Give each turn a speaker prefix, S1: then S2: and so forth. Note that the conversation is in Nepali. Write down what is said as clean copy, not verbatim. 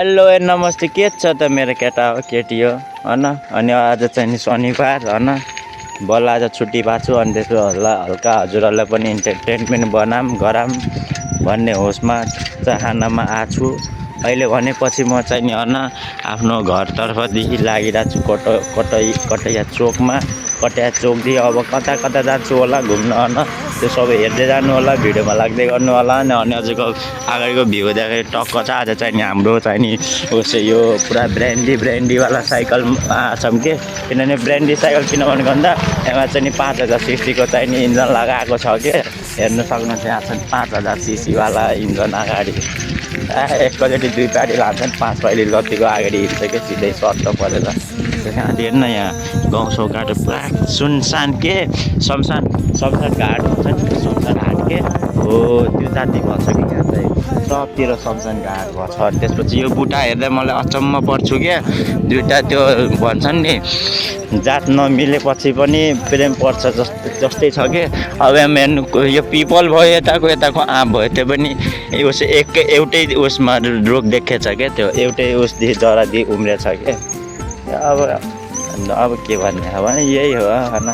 S1: हेलो नमस्ते के छ त मेरो केटा हो केटी हो होइन अनि आज चाहिँ नि शनिबार होइन बल्ल आज छुट्टी भएको छु अनि त्यसो हल्का हजुरहरूलाई पनि इन्टरटेनमेन्ट गराम भन्ने होसमा चाहनामा आएको छु। अहिले भनेपछि म चाहिँ नि होइन आफ्नो घरतर्फदेखि लागिरहेको छु कटैया चोकदेखि अब कता कता जान्छु होला घुम्न होइन त्यो सबै हेर्दै जानु होला भिडियोमा लाग्दै गर्नु होला अनि अझैको अगाडिको भ्यू देखेर टक्क छ। आज चाहिँ नि हाम्रो चाहिँ नि उसै यो पुरा ब्रान्डीवाला साइकल छौँ के किनभने ब्रान्डी साइकल किन भनेको भन्दा यसमा चाहिँ नि 5000 सीसीको चाहिँ नि इन्जन लगाएको छ के हेर्नु सक्नुहुन्छ। यहाँ चाहिँ 5000 सीसीवाला इन्जन अगाडि एकैचोटि 2 पाटी लान्छन् 5 पाटी जतिको अगाडि हिँड्छ कि सिधै सर्ट परेर त्यस कारण हेर्न यहाँ गाउँ घाटो पुरा सुनसान के शमशान घाट हुन्छ नि शमशान घाट के हो त्यो जाति भन्छ कि यहाँ चाहिँ सबतिर शमशान घाट भन्छ। त्यसपछि यो बुट्टा हेर्दा मलाई अचम्म पर्छु क्या दुइटा त्यो भन्छन् नि जात नमिलेपछि पनि प्रेम पर्छ जस्तै छ कि अब हेर्नु यो पिपल भयो यताको आँप भयो त्यो पनि एउटै उसमा रोग देखेछ क्या त्यो एउटै उसदेखि जरादेखि उम्रेछ क्या अब के भन्ने अब यही हो होइन